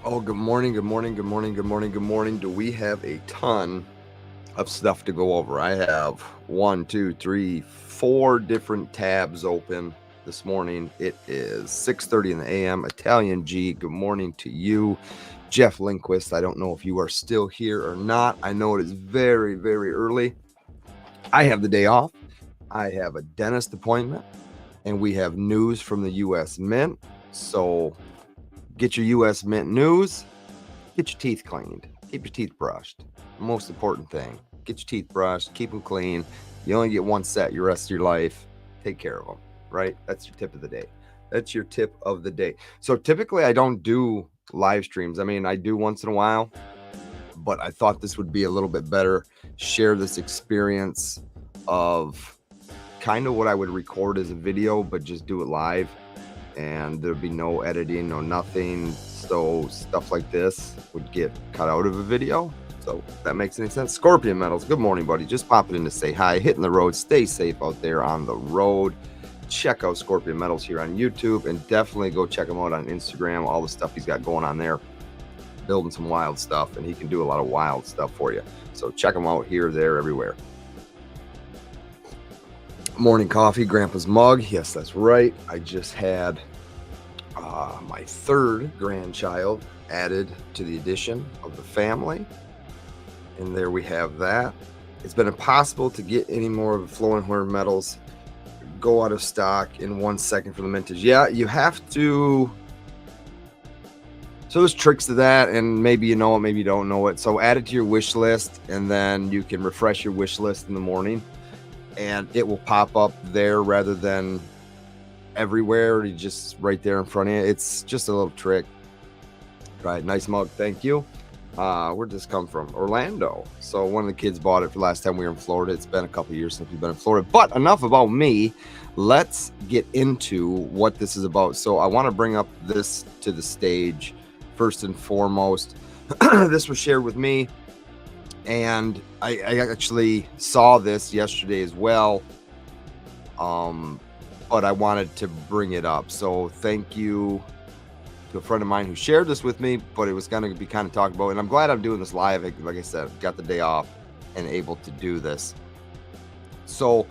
Oh, good morning, good morning, good morning, good morning, good morning. Do we have a ton of stuff to go over? I have 4 different tabs open this morning. It is 6:30 in the a.m. Italian G. Good morning to you, Jeff Lindquist. I don't know if you are still here or not. I know it is very, very early. I have the day off. I have a dentist appointment, and we have news from the U.S. Mint. So get your U.S. Mint news. Get your teeth cleaned. Keep your teeth brushed. Most important thing. Get your teeth brushed. Keep them clean. You only get one set your rest of your life. Take care of them, right? That's your tip of the day. That's your tip of the day. So typically I don't do live streams. I mean, I do once in a while, but I thought this would be a little bit better. Share this experience of kind of what I would record as a video, but just do it live. And there'd be no editing, no nothing. So stuff like this would get cut out of a video. So if that makes any sense. Scorpion Metals, good morning, buddy. Just popping in to say hi, hitting the road. Stay safe out there on the road. Check out Scorpion Metals here on YouTube, and definitely go check him out on Instagram. All the stuff he's got going on there, building some wild stuff, and he can do a lot of wild stuff for you. So check him out here, there, everywhere. Morning coffee, Grandpa's mug. Yes, that's right. I just had my third grandchild added to the addition of the family. And there we have that. It's been impossible to get any more of the flowing horn metals go out of stock in 1 second for the mintage. Yeah, you have to. So there's tricks to that, and maybe you know it, maybe you don't know it. So add it to your wish list, and then you can refresh your wish list in the morning, and it will pop up there rather than everywhere. You just right there in front of you. It's just a little trick. Right, nice mug, thank you. Where'd this come from? Orlando. So one of the kids bought it for last time we were in Florida. It's been a couple years since we've been in Florida, but enough about me. Let's get into what this is about. So I want to bring up this to the stage first and foremost. This was shared with me, and I actually saw this yesterday as well. But I wanted to bring it up. So thank you to a friend of mine who shared this with me, but it was going to be kind of talked about. And I'm glad I'm doing this live. Like I said, got the day off and able to do this. So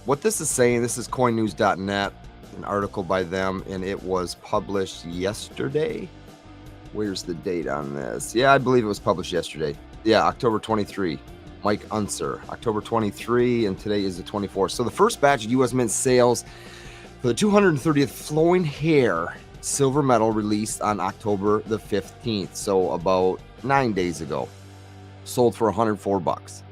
what this is saying, this is coinnews.net, an article by them, and it was published yesterday. Where's the date on this? Yeah, I believe it was published yesterday. Yeah, October 23. Mike Unser, October 23, and today is the 24th. So the first batch of U.S. Mint sales for the 230th flowing hair silver metal released on October the 15th. So about 9 days ago, sold for $104.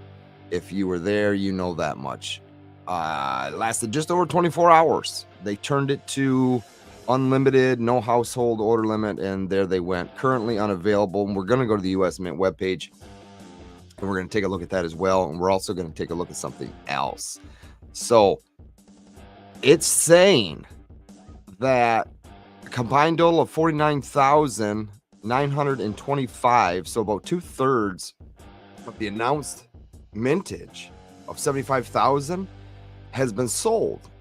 If you were there, you know that much. It lasted just over 24 hours. They turned it to unlimited, no household order limit, and there they went. Currently unavailable. And we're going to go to the U.S. Mint webpage, and we're going to take a look at that as well. And we're also going to take a look at something else. So it's saying that a combined total of 49,925, so about 2/3 of the announced mintage of 75,000 has been sold.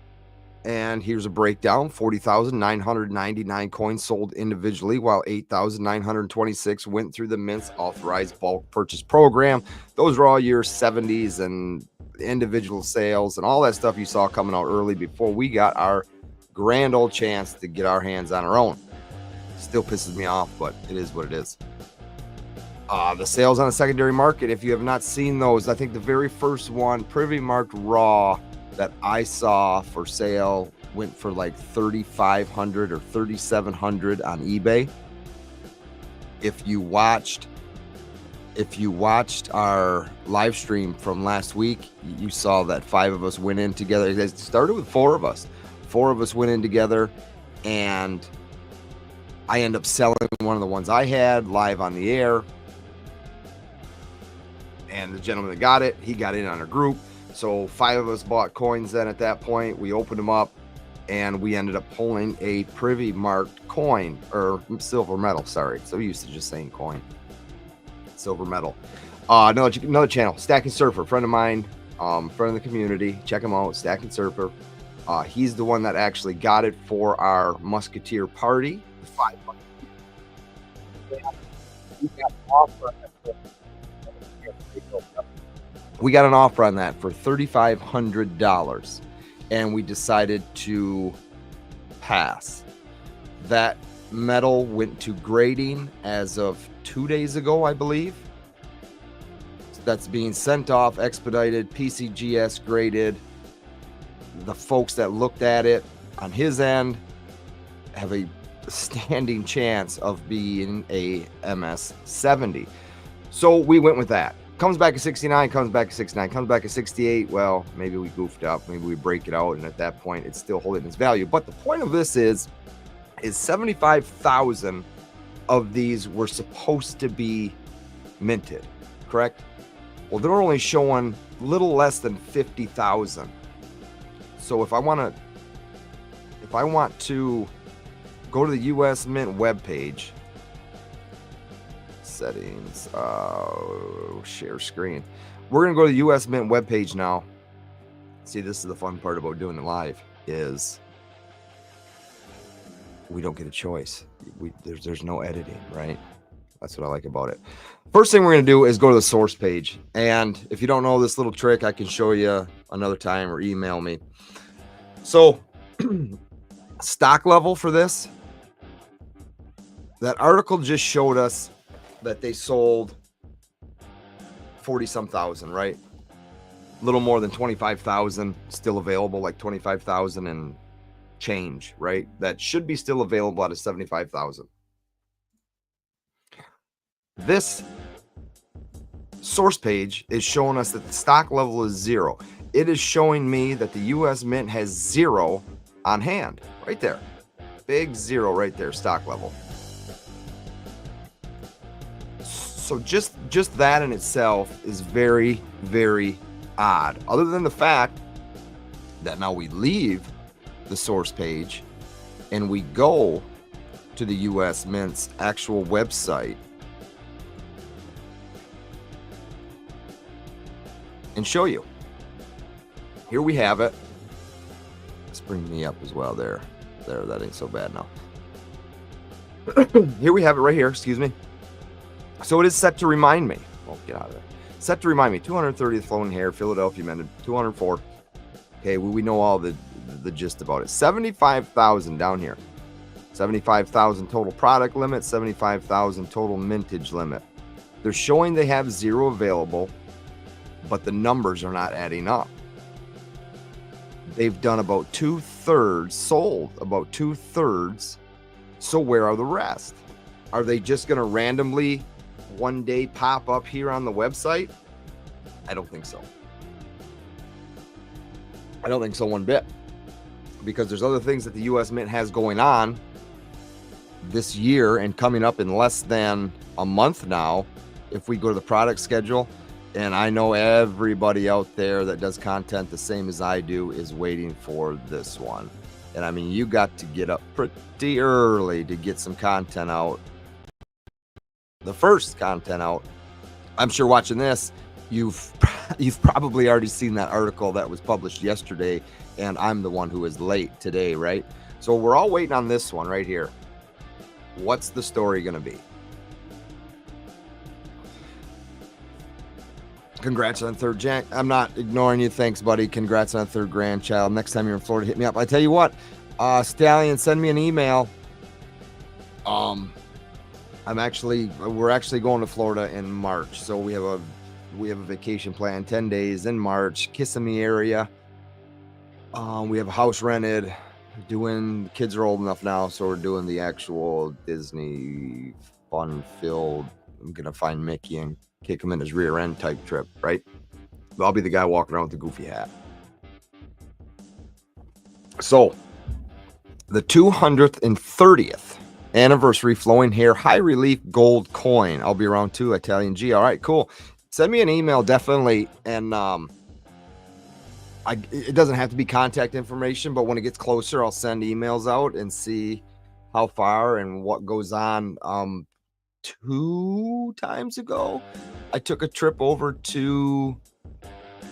And here's a breakdown. 40,999 coins sold individually, while 8,926 went through the Mint's authorized bulk purchase program. Those were all your 70s and individual sales and all that stuff you saw coming out early before we got our grand old chance to get our hands on our own. Still pisses me off, but it is what it is. The sales on the secondary market, if you have not seen those, I think the very first one, privy marked raw, that I saw for sale went for like $3,500 or $3,700 on eBay. If you watched our live stream from last week, you saw that 5 of us went in together. It started with 4 of us. 4 of us went in together, and I ended up selling one of the ones I had live on the air. And the gentleman that got it, he got in on a group. So 5 of us bought coins then at that point. We opened them up, and we ended up pulling a privy marked coin, or silver metal, sorry. So used to just saying coin. Silver metal. Another channel, Stacking Surfer, friend of mine, friend of the community. Check him out, Stacking Surfer. He's the one that actually got it for our Musketeer party. We got an offer on that. We got an offer on that for $3,500, and we decided to pass. That metal went to grading as of 2 days ago, I believe. That's being sent off, expedited, PCGS graded. The folks that looked at it on his end have a standing chance of being a MS70. So we went with that. Comes back at 69, comes back at 69, comes back at 68. Well, maybe we goofed up, maybe we break it out, and at that point it's still holding its value. But the point of this is 75,000 of these were supposed to be minted, correct? Well, they're only showing little less than 50,000. So if I want to go to the US Mint webpage, settings, share screen. We're gonna go to the US Mint webpage now. See, this is the fun part about doing it live, is we don't get a choice. There's no editing, right? That's what I like about it. First thing we're going to do is go to the source page. And if you don't know this little trick, I can show you another time or email me. So stock level for this, that article just showed us that they sold 40-some thousand, right? A little more than 25,000 still available, like 25,000 and change, right? That should be still available out of 75,000. This source page is showing us that the stock level is 0. It is showing me that the US Mint has 0 on hand, right there. Big 0 right there, stock level. So just that in itself is very, very odd. Other than the fact that now we leave the source page and we go to the US Mint's actual website and show you. Here we have it. Let's bring me up as well. There, that ain't so bad now. Here we have it right here, excuse me. So it is set to remind me. Oh, get out of there. Set to remind me, 230th Flown Hair, Philadelphia Minted, 204. Okay, we know all the gist about it. 75,000 down here. 75,000 total product limit, 75,000 total mintage limit. They're showing they have 0 available, but the numbers are not adding up. They've done about 2/3 sold, about 2/3. So where are the rest? Are they just going to randomly one day pop up here on the website? I don't think so. I don't think so one bit, because there's other things that the US Mint has going on this year and coming up in less than a month now. If we go to the product schedule, and I know everybody out there that does content the same as I do is waiting for this one. And I mean, you got to get up pretty early to get some content out. The first content out, I'm sure watching this, you've probably already seen that article that was published yesterday, and I'm the one who is late today, right? So we're all waiting on this one right here. What's the story going to be? Congrats on third Jack. I'm not ignoring you. Thanks, buddy. Congrats on third grandchild. Next time you're in Florida, hit me up. I tell you what, Stallion, send me an email. We're actually going to Florida in March, so we have a vacation plan, 10 days in March, Kissimmee area. We have a house rented. Kids are old enough now, so we're doing the actual Disney fun-filled. I'm gonna find Mickey and kick him in his rear end type trip, right? I'll be the guy walking around with the goofy hat. So the 230th anniversary flowing hair high relief gold coin. I'll be around too. Italian G. All right, cool. Send me an email, definitely. And it doesn't have to be contact information, but when it gets closer, I'll send emails out and see how far and what goes on. 2 times ago, I took a trip over to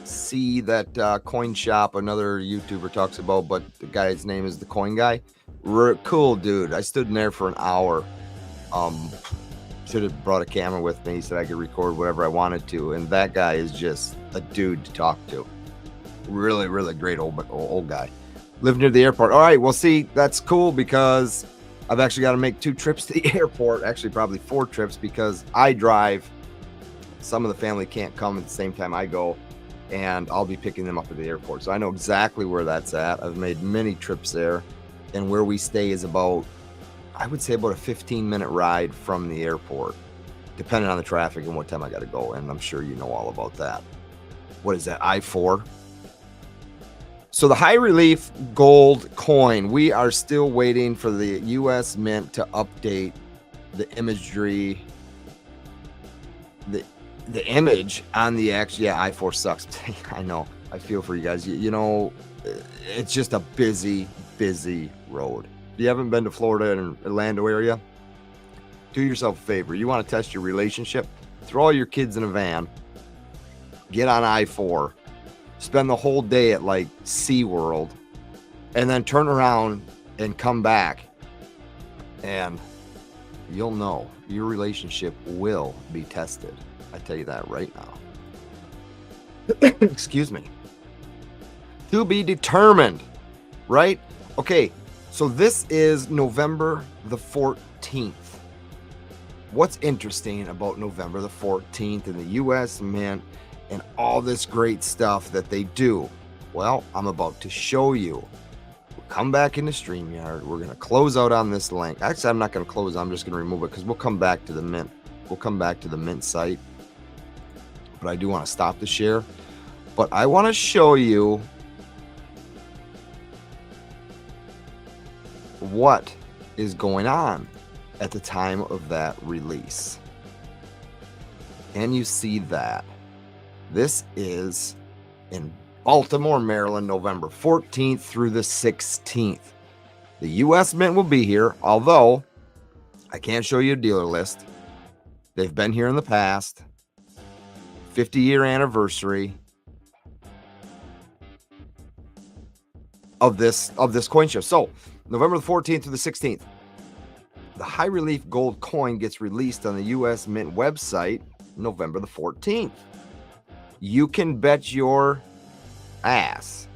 see that coin shop another YouTuber talks about, but the guy's name is the Coin Guy. Cool dude. I stood in there for an hour. Should have brought a camera with me so I could record whatever I wanted to. And that guy is just a dude to talk to. Really, really great old guy. Live near the airport. All right, well, see, that's cool because I've actually got to make 2 trips to the airport. Actually, probably 4 trips because I drive. Some of the family can't come at the same time I go, and I'll be picking them up at the airport. So I know exactly where that's at. I've made many trips there, and where we stay is about, I would say, about a 15-minute ride from the airport, depending on the traffic and what time I got to go. And I'm sure you know all about that. What is that, I-4? So the high relief gold coin, we are still waiting for the U.S. Mint to update the imagery, the image on the actual, yeah, I-4 sucks. I know, I feel for you guys. You know, it's just a busy road. If you haven't been to Florida and Orlando area, do yourself a favor. You want to test your relationship? Throw all your kids in a van, get on I-4, spend the whole day at like SeaWorld, and then turn around and come back, and you'll know your relationship will be tested. I tell you that right now. Excuse me. To be determined, right? Okay, so this is November the 14th. What's interesting about November the 14th and the U.S. Mint and all this great stuff that they do? Well, I'm about to show you. We'll come back into StreamYard. We're going to close out on this link. Actually, I'm not going to close. I'm just going to remove it because we'll come back to the Mint. We'll come back to the Mint site. But I do want to stop the share. But I want to show you what is going on at the time of that release. Can you see that? This is in Baltimore, Maryland, November 14th through the 16th. The U.S. Mint will be here, although I can't show you a dealer list. They've been here in the past. 50-year anniversary of this coin show. So November the 14th through the 16th, the high relief gold coin gets released on the U.S. Mint website November the 14th. You can bet your ass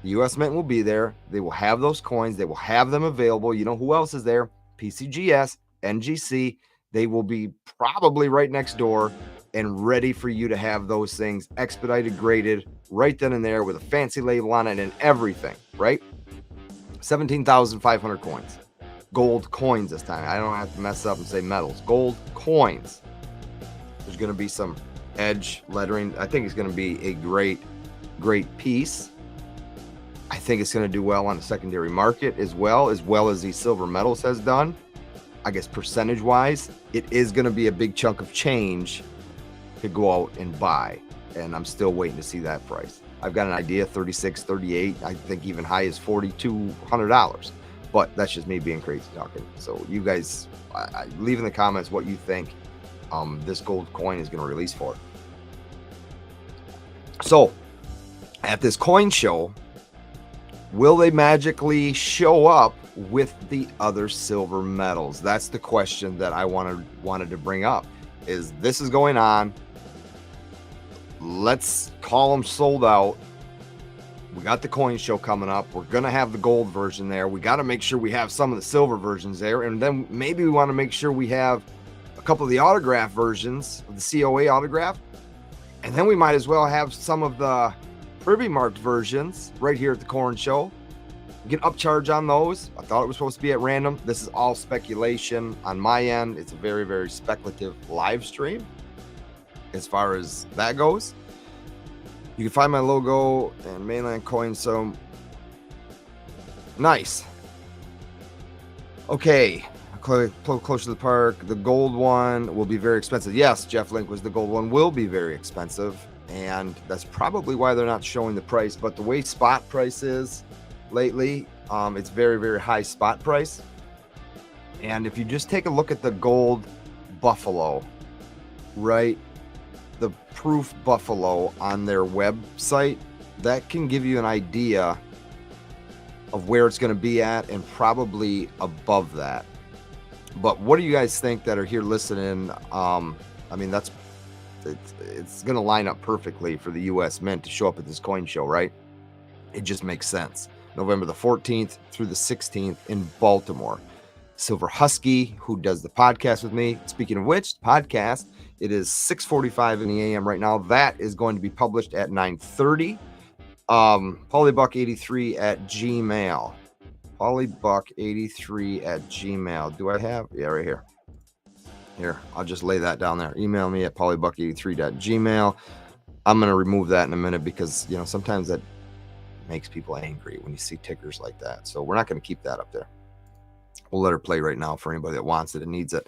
the U.S. Mint will be there. They will have those coins. They will have them available. You know who else is there? PCGS, NGC. They will be probably right next door and ready for you to have those things expedited, graded right then and there with a fancy label on it and everything, right? 17,500 coins. Gold coins this time. I don't have to mess up and say metals. Gold coins. There's going to be some edge lettering. I think it's going to be a great piece. I think it's going to do well on the secondary market as well as the silver metals has done. I guess percentage wise, it is going to be a big chunk of change to go out and buy. And I'm still waiting to see that price. I've got an idea, 36, 38, I think even high as $4,200. But that's just me being crazy talking. So you guys, leave in the comments what you think this gold coin is going to release for. So at this coin show, will they magically show up with the other silver metals? That's the question that I wanted to bring up. Is this is going on? Let's call them sold out. We got the coin show coming up. We're going to have the gold version there. We got to make sure we have some of the silver versions there. And then maybe we want to make sure we have a couple of the autograph versions of the COA autograph. And then we might as well have some of the privy marked versions right here at the coin show. Get upcharge on those. I thought it was supposed to be at random. This is all speculation on my end. It's a very, very speculative live stream as far as that goes. You can find my logo and mainland coin. So nice. Okay, close to the park. The gold one will be very expensive. Yes, Jeff Lindquist, the gold one will be very expensive, and that's probably why they're not showing the price. But the way spot price is lately, it's very, very high spot price. And if you just take a look at the gold buffalo, right, the proof buffalo on their website, that can give you an idea of where it's going to be at and probably above that. But what do you guys think that are here listening? I mean, it's going to line up perfectly for the U.S. Mint to show up at this coin show, right? It just makes sense. November the 14th through the 16th in Baltimore. Silver Husky, who does the podcast with me. Speaking of which, podcast, it is 6:45 in the a.m. right now. That is going to be published at 9:30. Paulybuck83 at Gmail. Paulybuck83 at Gmail. Do I have? Yeah, right here. Here, I'll just lay that down there. Email me at paulybuck83.gmail. I'm going to remove that in a minute because, you know, sometimes that makes people angry when you see tickers like that. So we're not going to keep that up there. We'll let her play right now for anybody that wants it and needs it.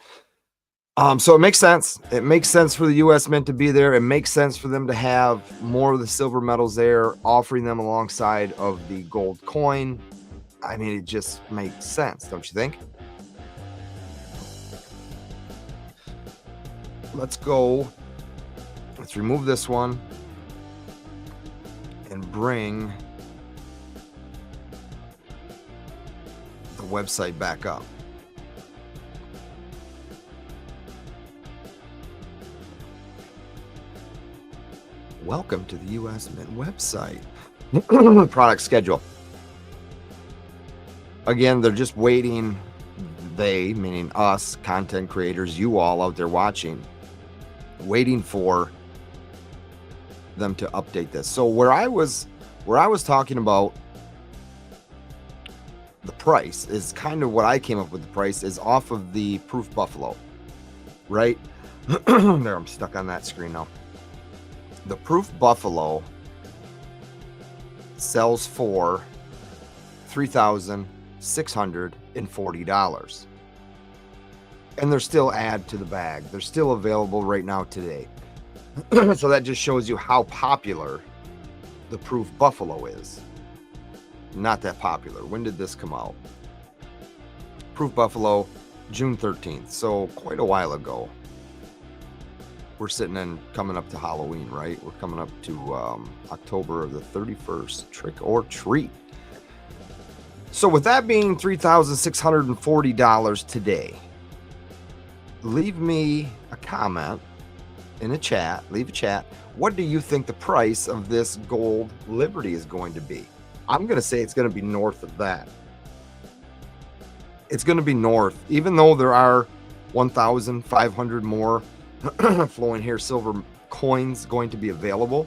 So it makes sense. It makes sense for the U.S. Mint to be there. It makes sense for them to have more of the silver metals there, offering them alongside of the gold coin. I mean, it just makes sense, don't you think? Let's go. Let's remove this one and bring the website back up. Welcome to the U.S. Mint website. Product schedule. Again, they're just waiting. They, meaning us, content creators, you all out there watching, waiting for them to update this. So where I was talking about the price is kind of what I came up with. The price is off of the Proof Buffalo, right? There, I'm stuck on that screen now. The Proof Buffalo sells for $3,640. And they're still add to the bag. They're still available right now today. So that just shows you how popular the Proof Buffalo is. Not that popular. When did this come out? Proof Buffalo, June 13th. So quite a while ago. We're sitting in coming up to Halloween, right? We're coming up to October the 31st, trick or treat. So with that being $3,640 today, leave me a comment in a chat. Leave a chat. What do you think the price of this gold Liberty is going to be? I'm going to say it's going to be north of that. It's going to be north, even though there are 1,500 more flowing here silver coins going to be available.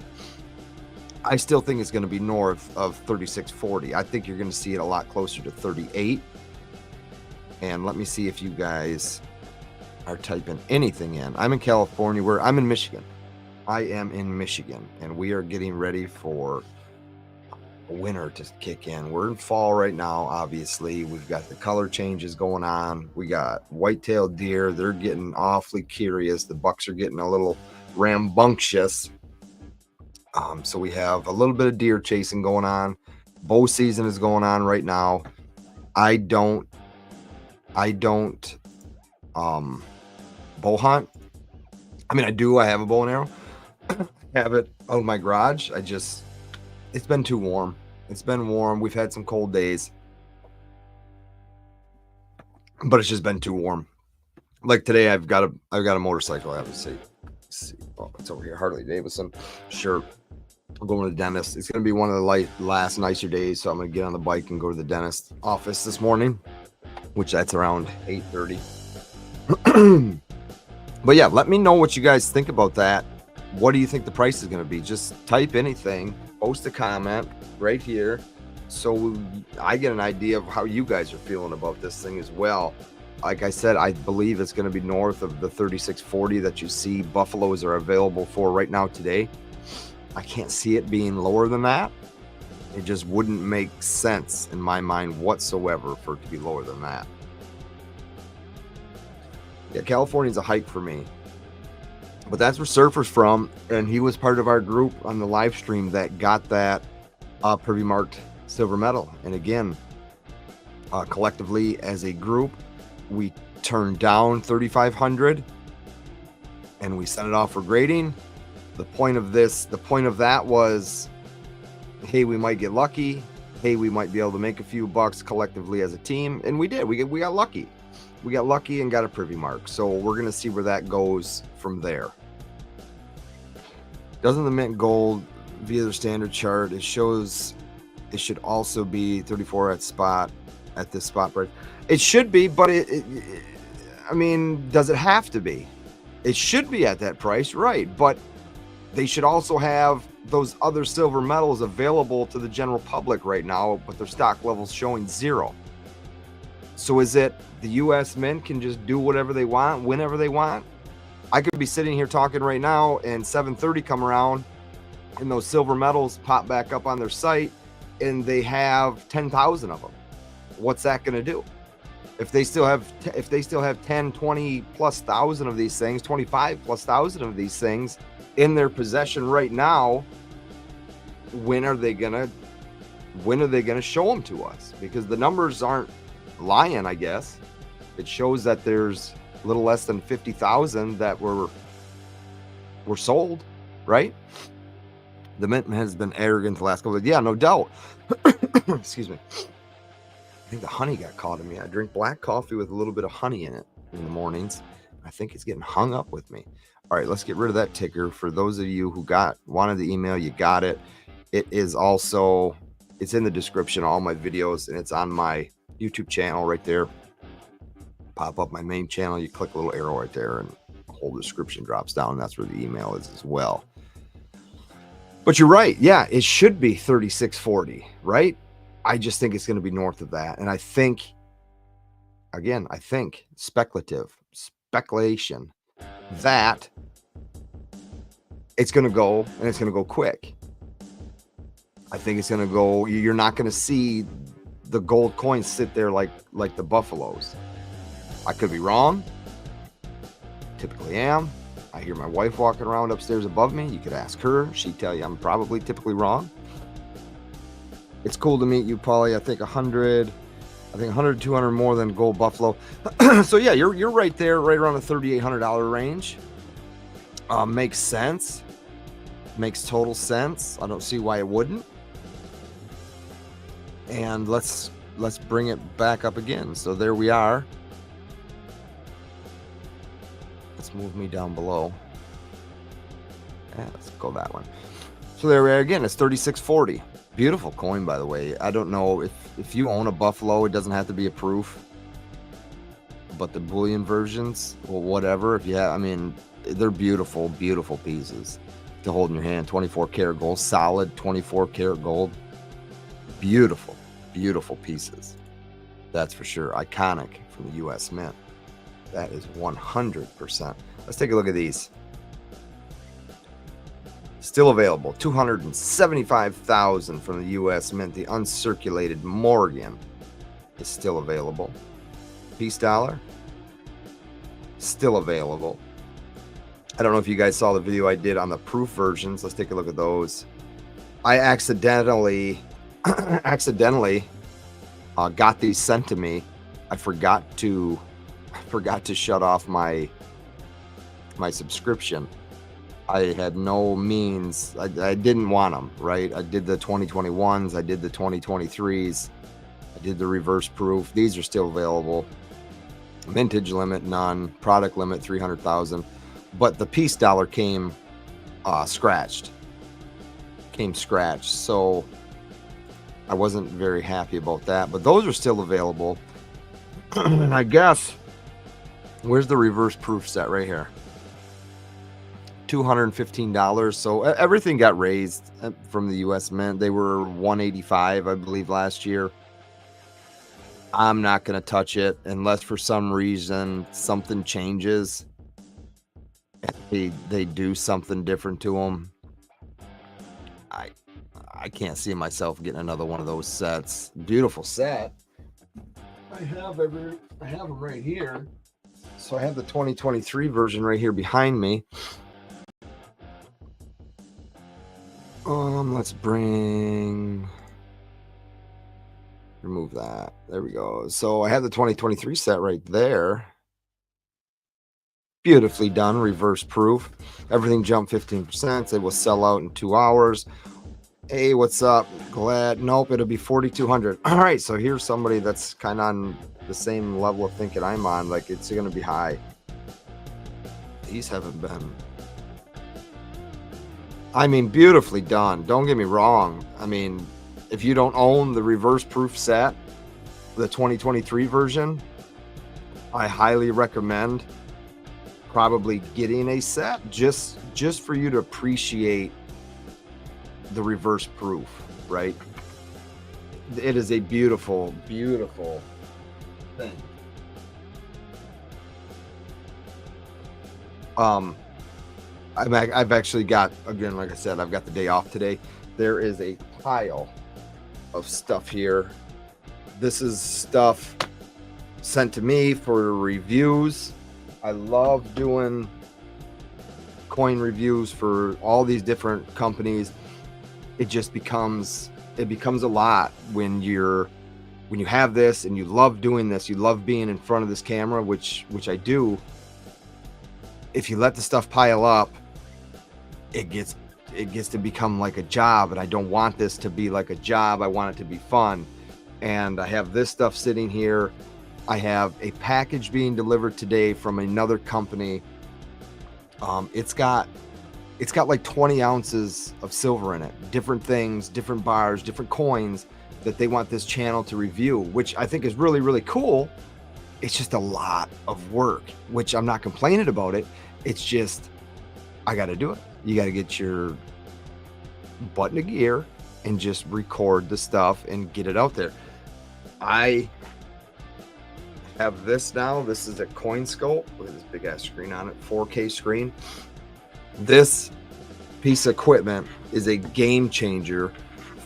I still think it's going to be north of 3640. I think you're going to see it a lot closer to 38. And let me see if you guys are typing anything in. I'm in California. I'm in Michigan. I am in Michigan, and we are getting ready for winter to kick in. We're in fall right now. Obviously, we've got the color changes going on. We got white-tailed deer. They're getting awfully curious. The bucks are getting a little rambunctious. So we have a little bit of deer chasing going on. Bow season is going on right now. I don't bow hunt. I mean, I do. I have a bow and arrow. Have it out of my garage. It's been too warm. It's been warm. We've had some cold days, but it's just been too warm. Like today, I've got a motorcycle. I have to see. Oh, it's over here. Harley Davidson. Sure. I'm going to the dentist. It's going to be one of the last nicer days, so I'm going to get on the bike and go to the dentist office this morning, which that's around 8:30. But yeah, let me know what you guys think about that. What do you think the price is going to be? Just type anything, post a comment right here, so I get an idea of how you guys are feeling about this thing as well. Like I said, I believe it's going to be north of the 3640 that you see buffaloes are available for right now today. I can't see it being lower than that. It just wouldn't make sense in my mind whatsoever for it to be lower than that. Yeah, California's a hike for me. But that's where Surfer's from, and he was part of our group on the live stream that got that privy marked silver medal. And again, collectively as a group, we turned down 3,500 and we sent it off for grading. The point of that was, hey, we might get lucky. Hey, we might be able to make a few bucks collectively as a team. And we did. We got lucky. We got lucky and got a privy mark. So we're going to see where that goes from there. Doesn't the mint gold via the standard chart, it shows it should also be 34 at this spot price. It should be, but I mean, does it have to be? It should be at that price, right? But they should also have those other silver metals available to the general public right now, but their stock levels showing 0. So is it the U.S. Mint can just do whatever they want, whenever they want? I could be sitting here talking right now and 7:30 come around and those silver metals pop back up on their site and they have 10,000 of them. What's that going to do? If they still have 10, 20 plus thousand of these things, 25 plus thousand of these things in their possession right now, when are they gonna show them to us? Because the numbers aren't lying, I guess. It shows that there's a little less than 50,000 that were sold, right? The mint has been arrogant the last couple of days. Yeah, no doubt. Excuse me. I think the honey got caught in me. I drink black coffee with a little bit of honey in it in the mornings. I think it's getting hung up with me. All right, let's get rid of that ticker. For those of you who wanted the email, you got it. It is also, it's in the description of all my videos, and it's on my YouTube channel right there. Pop up my main channel. You click a little arrow right there, and the whole description drops down. And that's where the email is as well. But you're right. Yeah, it should be 36.40, right? I just think it's going to be north of that. And I think speculation that it's going to go, and it's going to go quick. I think it's going to go, you're not going to see the gold coins sit there like the buffaloes. I could be wrong. Typically am. I hear my wife walking around upstairs above me. You could ask her. She'd tell you I'm probably typically wrong. It's cool to meet you, Pauly. I think 100, 200 more than gold buffalo. So yeah, you're right there, right around the $3,800 range. Makes sense. Makes total sense. I don't see why it wouldn't. And let's bring it back up again. So there we are. Let's move me down below. Yeah, let's go that one. So there we are again. It's 36.40. Beautiful coin, by the way. I don't know if you own a buffalo, it doesn't have to be a proof. But the bullion versions, well, whatever. If you have, I mean, they're beautiful, beautiful pieces to hold in your hand. 24 karat gold, solid 24 karat gold. Beautiful, beautiful pieces. That's for sure. Iconic from the U.S. Mint. That is 100%. Let's take a look at these. Still available. 275,000 from the U.S. Mint. The uncirculated Morgan is still available. Peace dollar, still available. I don't know if you guys saw the video I did on the proof versions. Let's take a look at those. I accidentally got these sent to me. I forgot to shut off my subscription. I had no means. I didn't want them, right? I did the 2021s. I did the 2023s. I did the reverse proof. These are still available. Mintage limit, none. Product limit, 300,000. But the peace dollar came scratched. So I wasn't very happy about that. But those are still available. And I guess, where's the reverse proof set right here? $215. So everything got raised from the U.S. Mint. They were $185, I believe, last year. I'm not going to touch it unless for some reason something changes. They do something different to them. I can't see myself getting another one of those sets. Beautiful set. I have them right here. So I have the 2023 version right here behind me. Let's remove that. There we go. So I have the 2023 set right there. Beautifully done. Reverse proof. Everything jumped 15%. It will sell out in 2 hours. Hey, what's up? Glad. Nope, it'll be 4,200. All right, so here's somebody that's kind of on the same level of thinking I'm on. Like, it's going to be high. These haven't been. I mean, beautifully done. Don't get me wrong. I mean, if you don't own the reverse proof set, the 2023 version, I highly recommend probably getting a set just for you to appreciate the reverse proof, right? It is a beautiful, beautiful thing. I've actually got, again, like I said, I've got the day off today. There is a pile of stuff here. This is stuff sent to me for reviews. I love doing coin reviews for all these different companies. It just becomes a lot when you have this and you love doing this. You love being in front of this camera, which I do. If you let the stuff pile up, it gets to become like a job, and I don't want this to be like a job. I want it to be fun. And I have this stuff sitting here. I have a package being delivered today from another company. It's got like 20 ounces of silver in it, different things, different bars, different coins that they want this channel to review, which I think is really, really cool. It's just a lot of work, which I'm not complaining about it. It's just, I got to do it. You got to get your butt in gear and just record the stuff and get it out there. I have this now. This is a coin scope. Look at this big ass screen on it, 4K screen. This piece of equipment is a game changer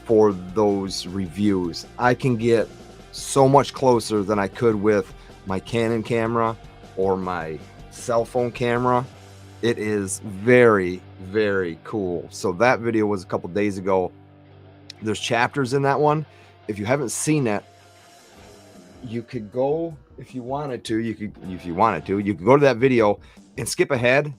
for those reviews. I can get so much closer than I could with my Canon camera or my cell phone camera. It is very, very cool. So that video was a couple days ago. There's chapters in that one. If you haven't seen it, you could go, if you wanted to, you could go to that video and skip ahead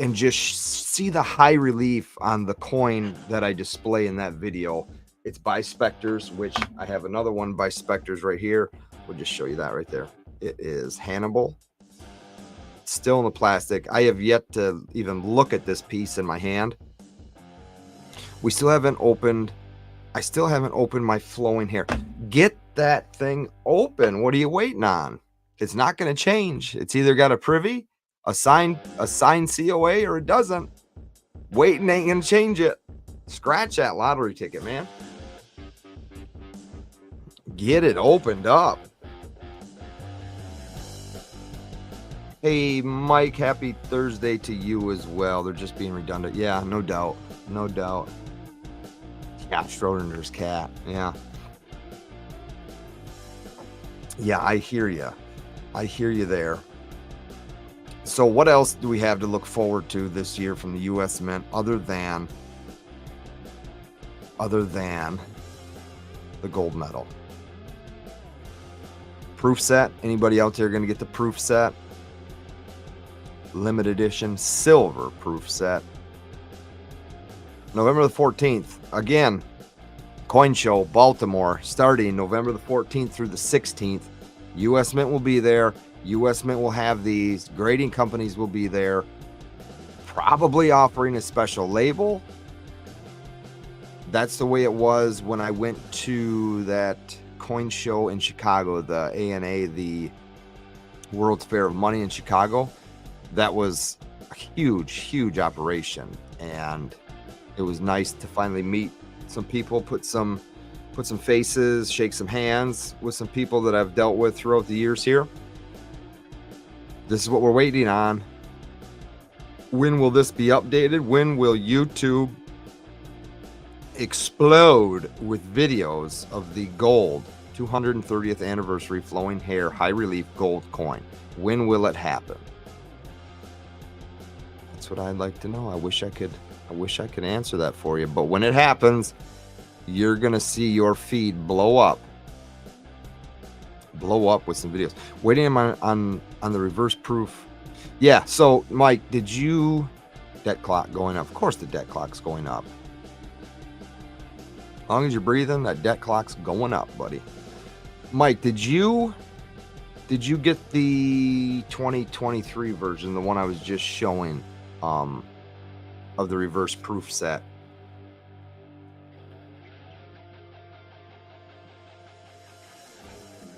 and just see the high relief on the coin that I display in that video. It's by Spectres, which I have another one by Spectres right here. We'll just show you that right there. It is Hannibal. Still in the plastic. I have yet to even look at this piece in my hand. I still haven't opened my flowing hair. Get that thing open. What are you waiting on? It's not going to change. It's either got a privy, a signed COA, or it doesn't. Waiting ain't going to change it. Scratch that lottery ticket, man. Get it opened up. Hey, Mike, happy Thursday to you as well. They're just being redundant. Yeah, no doubt. No doubt. Yeah, Schrodinger's cat. Yeah. Yeah, I hear you. I hear you there. So what else do we have to look forward to this year from the U.S. Mint other than the gold medal? Proof set. Anybody out there going to get the proof set? Limited edition silver proof set. November the 14th. Again, Coin Show, Baltimore, starting November the 14th through the 16th. U.S. Mint will be there. U.S. Mint will have these. Grading companies will be there. Probably offering a special label. That's the way it was when I went to that coin show in Chicago, the ANA, the World's Fair of Money in Chicago. That was a huge, huge operation. And it was nice to finally meet some people, put some faces, shake some hands with some people that I've dealt with throughout the years here. This is what we're waiting on. When will this be updated? When will YouTube explode with videos of the gold 230th anniversary flowing hair high relief gold coin? When will it happen? That's what I'd like to know. I wish I could answer that for you, but when it happens, you're gonna see your feed blow up with some videos. Waiting on the reverse proof. Yeah, so Mike, did you debt clock going up? Of course the debt clock's going up. As long as you're breathing, that debt clock's going up, buddy. Mike, did you get the 2023 version, the one I was just showing, of the reverse proof set?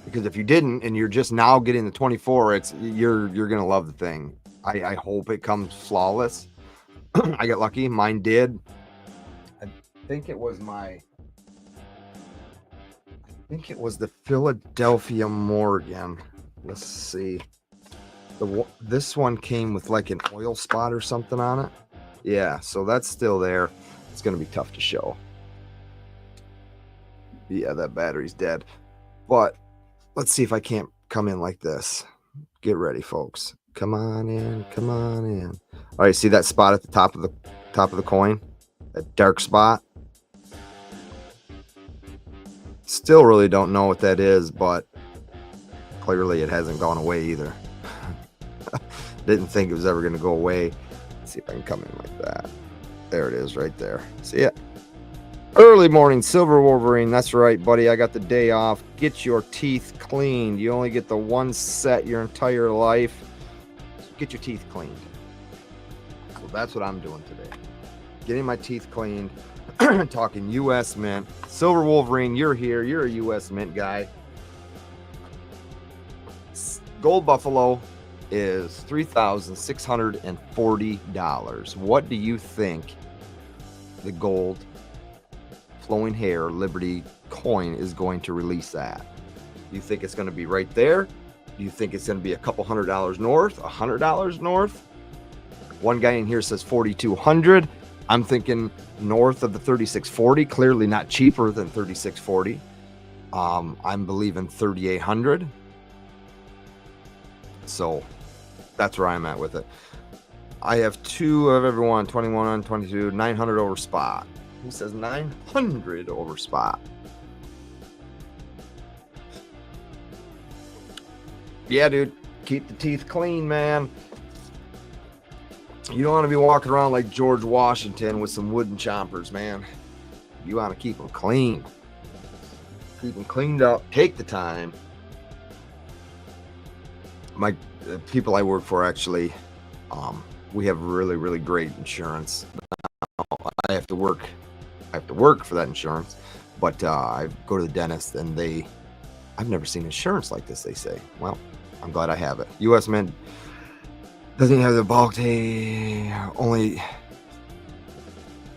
Because if you didn't and you're just now getting the 24, you're gonna love the thing. I hope it comes flawless. I got lucky, mine did. I think it was the Philadelphia Morgan. Let's see. This one came with like an oil spot or something on it. Yeah, so that's still there. It's gonna be tough to show. Yeah, that battery's dead. But let's see if I can't come in like this. Get ready, folks. Come on in. Come on in. All right, see that spot at the top of the coin? That dark spot? Still really don't know what that is, but clearly it hasn't gone away either. Didn't think it was ever going to go away. Let's see if I can come in like that. There it is right there. See it? Early morning Silver Wolverine. That's right, buddy. I got the day off. Get your teeth cleaned. You only get the one set your entire life. So get your teeth cleaned. So that's what I'm doing today. Getting my teeth cleaned. Talking U.S. Mint. Silver Wolverine, you're here. You're a U.S. Mint guy. Gold Buffalo is $3,640. What do you think the gold flowing hair Liberty coin is going to release at? Do you think it's going to be right there? Do you think it's going to be a couple $100 north, $100 north? One guy in here says 4,200. I'm thinking north of the 3640, clearly not cheaper than 3640. I'm believing 3,800. So that's where I'm at with it. I have two of everyone, 21, 22, 900 over spot. Who says 900 over spot? Yeah, dude, keep the teeth clean, man. You don't want to be walking around like George Washington with some wooden chompers, man. You want to keep them clean. Keep them cleaned up. Take the time. My people I work for, actually, we have really, really great insurance. I have to work for that insurance, but I go to the dentist and I've never seen insurance like this, they say. Well, I'm glad I have it. U.S. Mint doesn't have the bulk only.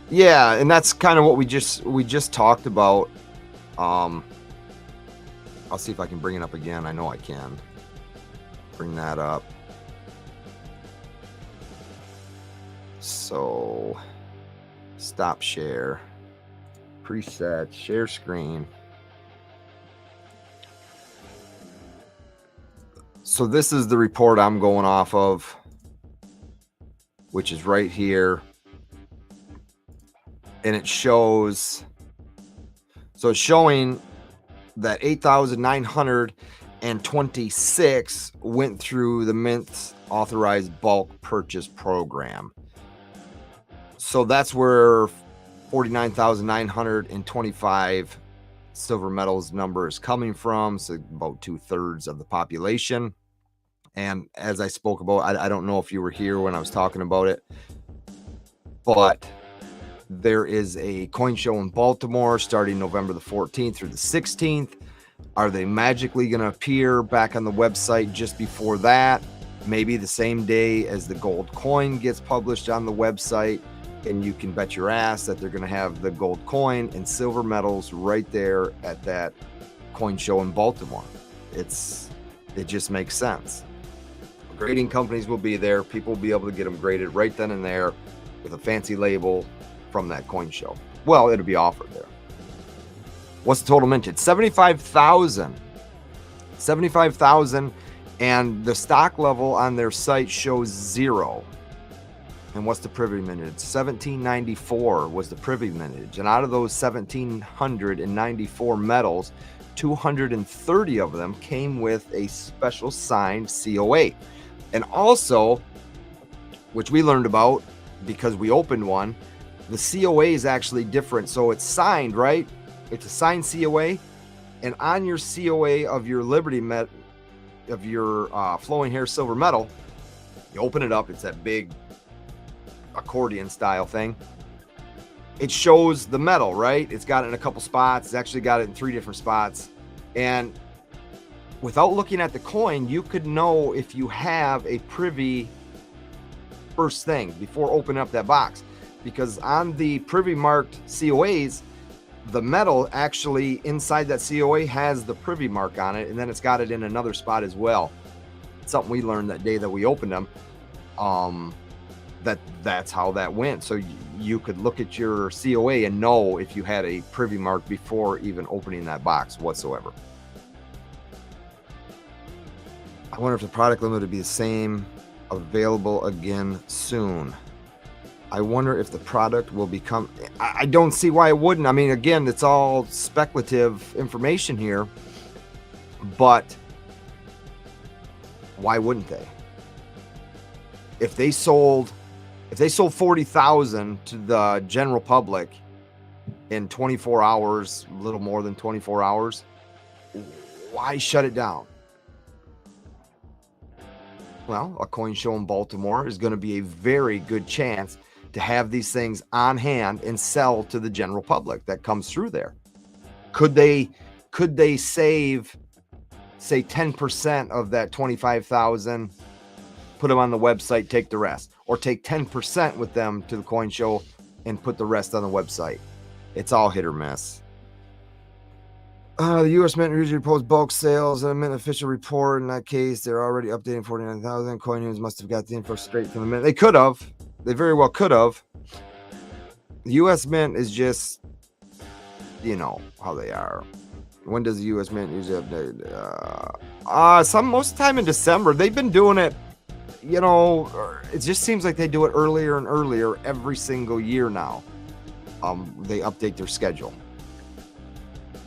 Yeah, and that's kind of what we just talked about. I'll see if I can bring it up again. I know I can bring that up. So stop share, preset, share screen. So this is the report I'm going off of, which is right here. And it shows, so it's showing that 8,926 went through the Mint's authorized bulk purchase program. So that's where 49,925 silver medals number is coming from. So about 2/3 of the population. And as I spoke about, I don't know if you were here when I was talking about it, but there is a coin show in Baltimore starting November the 14th through the 16th. Are they magically going to appear back on the website just before that? Maybe the same day as the gold coin gets published on the website. And you can bet your ass that they're going to have the gold coin and silver medals right there at that coin show in Baltimore. It just makes sense. Grading companies will be there. People will be able to get them graded right then and there with a fancy label from that coin show. Well, it'll be offered there. What's the total mintage? 75,000. 75,000, and the stock level on their site shows 0. And what's the privy mintage? 1794 was the privy mintage. And out of those 1,794 medals, 230 of them came with a special signed COA. And also, which we learned about because we opened one, the COA is actually different. So it's signed, right? It's a signed COA, and on your COA of your Liberty of your flowing hair silver medal, you open it up. It's that big accordion style thing. It shows the medal, right? It's got it in a couple spots. It's actually got it in 3 different spots. And without looking at the coin, you could know if you have a privy first thing before opening up that box. Because on the privy marked COAs, the medal actually inside that COA has the privy mark on it, and then it's got it in another spot as well. It's something we learned that day that we opened them. That's how that went. So you could look at your COA and know if you had a privy mark before even opening that box whatsoever. I wonder if the product limit would be the same, available again soon. I wonder if the product will become, I don't see why it wouldn't. I mean, again, it's all speculative information here, but why wouldn't they? If they sold 40,000 to the general public in 24 hours, a little more than 24 hours, why shut it down? Well, a coin show in Baltimore is going to be a very good chance to have these things on hand and sell to the general public that comes through there. Could they save, say, 10% of that 25,000, put them on the website, take the rest, or take 10% with them to the coin show and put the rest on the website? It's all hit or miss. The U.S. Mint usually posts bulk sales and a Mint official report. In that case, they're already updating 49,000. Coin News must have got the info straight from the Mint. They could have. They very well could have. The U.S. Mint is just, you know how they are. When does the U.S. Mint usually update? Most of the time in December. They've been doing it, you know, it just seems like they do it earlier and earlier every single year now. They update their schedule.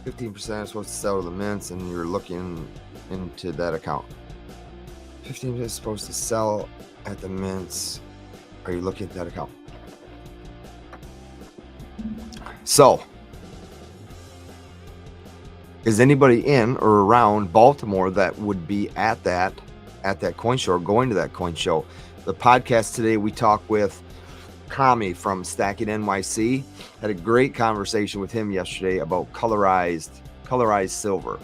15% is supposed to sell to the mints, and you're looking into that account. 15% is supposed to sell at the mints. Are you looking at that account? So, is anybody in or around Baltimore that would be at that coin show or going to that coin show? The podcast today, we talked with Kami from Stacking NYC. Had a great conversation with him yesterday about colorized silver.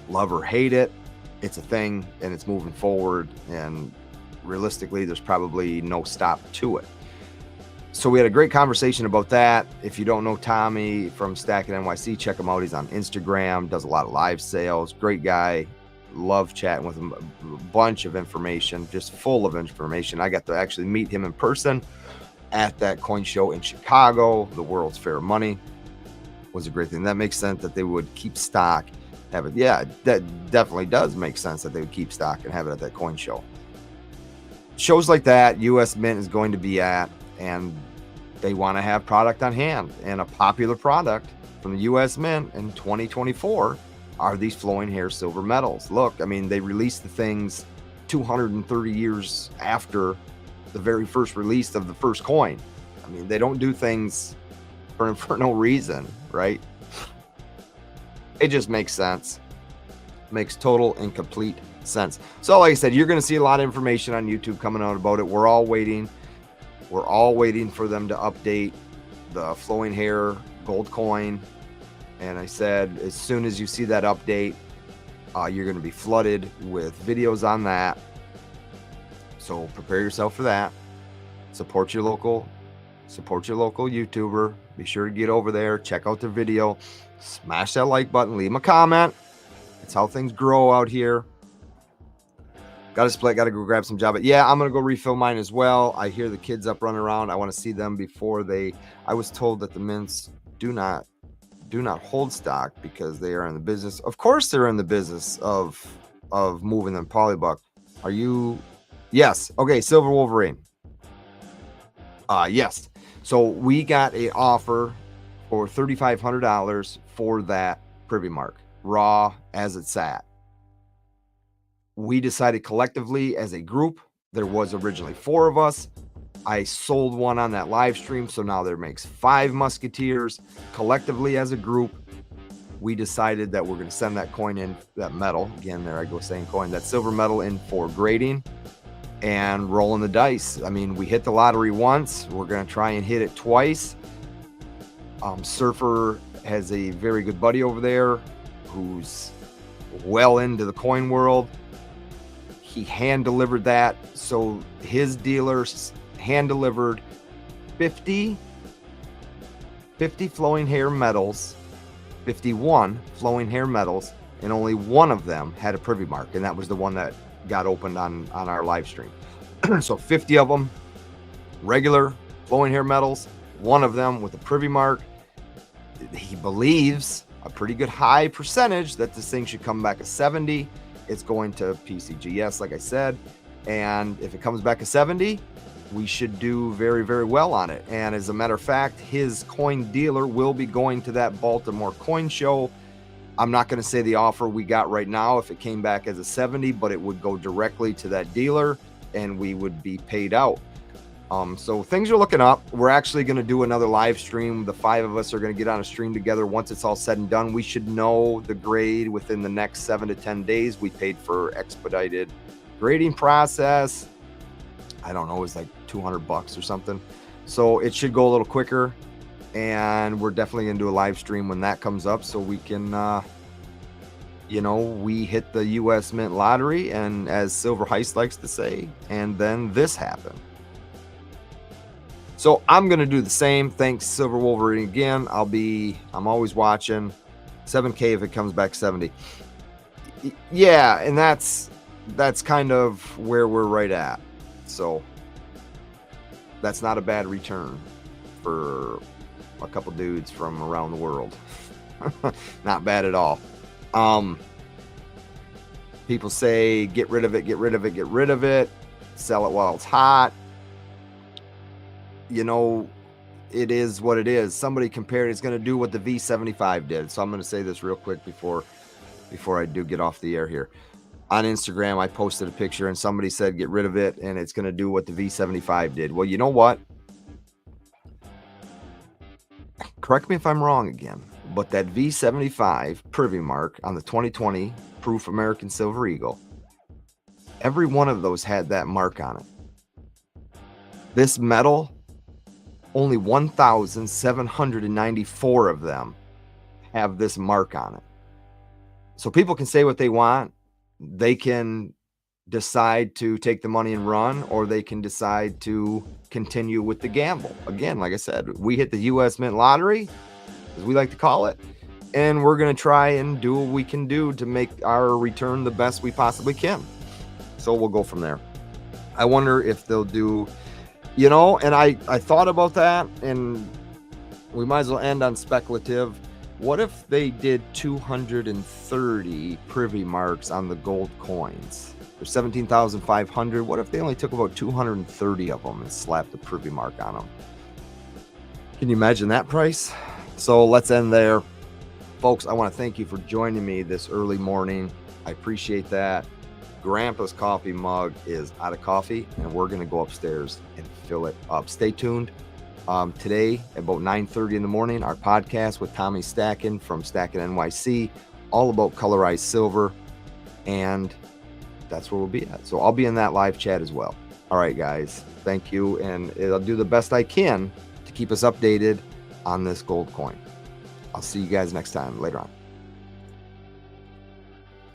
Love or hate it, it's a thing and it's moving forward, and realistically there's probably no stop to it. So we had a great conversation about that. If you don't know Tommy from Stacking NYC, check him out. He's on Instagram, does a lot of live sales. Great guy. Love chatting with him. A bunch of information, just full of information. I got to actually meet him in person at that coin show in Chicago. The World's Fair of Money was a great thing. That makes sense that they would keep stock, have it. Yeah, that definitely does make sense that they would keep stock and have it at that coin show. Shows like that, U.S. Mint is going to be at, and they want to have product on hand. And a popular product from the U.S. Mint in 2024 are these flowing hair silver medals. Look, I mean, they released the things 230 years after the very first release of the first coin. I mean, they don't do things for no reason, right? It just makes sense. Makes total and complete sense. So like I said, you're going to see a lot of information on YouTube coming out about it. We're all waiting for them to update the flowing hair gold coin. And I said, as soon as you see that update, you're going to be flooded with videos on that. So prepare yourself for that. Support your local YouTuber. Be sure to get over there, check out their video, smash that like button, leave them a comment. It's how things grow out here. Got to split, got to go grab some Java. Yeah, I'm going to go refill mine as well. I hear the kids up running around. I want to see them before I was told that the mints do not hold stock because they are in the business. Of course they're in the business of moving them. Paulybuck. Are you? Yes. Okay, Silver Wolverine. Yes. So we got an offer for $3,500 for that privy mark, raw as it sat. We decided collectively as a group, there was originally 4 of us. I sold one on that live stream, so now there makes 5 musketeers. Collectively as a group, we decided that we're going to send that coin in, that metal, again, there I go saying coin, that silver metal in for grading and rolling the dice. I mean, we hit the lottery once. We're going to try and hit it twice. Surfer has a very good buddy over there who's well into the coin world. He hand delivered that. So his dealers hand delivered 50 flowing hair metals, 51 flowing hair metals, and only one of them had a privy mark, and that was the one that got opened on our live stream. So 50 of them regular flowing hair metals, one of them with a privy mark. He believes a pretty good high percentage that this thing should come back a 70. It's going to PCGS, like I said, and if it comes back a 70, we should do very, very well on it. And as a matter of fact, his coin dealer will be going to that Baltimore coin show. I'm not going to say the offer we got right now if it came back as a 70, but it would go directly to that dealer and we would be paid out. So things are looking up. We're actually going to do another live stream. The 5 of us are going to get on a stream together. Once it's all said and done, we should know the grade within the next 7 to 10 days. We paid for expedited grading process. I don't know, it was like $200 or something. So it should go a little quicker, and we're definitely going to do a live stream when that comes up so we can, we hit the U.S. Mint lottery, and as Silver Heist likes to say, and then this happened. So I'm going to do the same. Thanks, Silver Wolverine, again. I'm always watching. 7K if it comes back 70. Yeah, and that's kind of where we're right at. So that's not a bad return for a couple dudes from around the world. Not bad at all. People say, get rid of it, get rid of it, get rid of it. Sell it while it's hot. It is what it is. Somebody compared it's going to do what the V75 did. So I'm going to say this real quick before I do get off the air here. On Instagram, I posted a picture and somebody said, get rid of it, and it's going to do what the V75 did. Well, you know what? Correct me if I'm wrong again, but that V75 privy mark on the 2020 Proof American Silver Eagle, every one of those had that mark on it. This metal, only 1,794 of them have this mark on it. So people can say what they want. They can decide to take the money and run, or they can decide to continue with the gamble. Again, like I said, we hit the U.S. Mint lottery, as we like to call it, and we're going to try and do what we can do to make our return the best we possibly can. So we'll go from there. I wonder if they'll do, and I thought about that, and we might as well end on speculative. What if they did 230 privy marks on the gold coins? There's 17,500. What if they only took about 230 of them and slapped the privy mark on them? Can you imagine that price? So let's end there. Folks, I want to thank you for joining me this early morning. I appreciate that. Grandpa's coffee mug is out of coffee, and we're going to go upstairs and fill it up. Stay tuned. Today, about 9:30 in the morning, our podcast with Tommy Stackin from Stackin NYC, all about colorized silver, and that's where we'll be at. So I'll be in that live chat as well. All right, guys, thank you, and I'll do the best I can to keep us updated on this gold coin. I'll see you guys next time. Later on.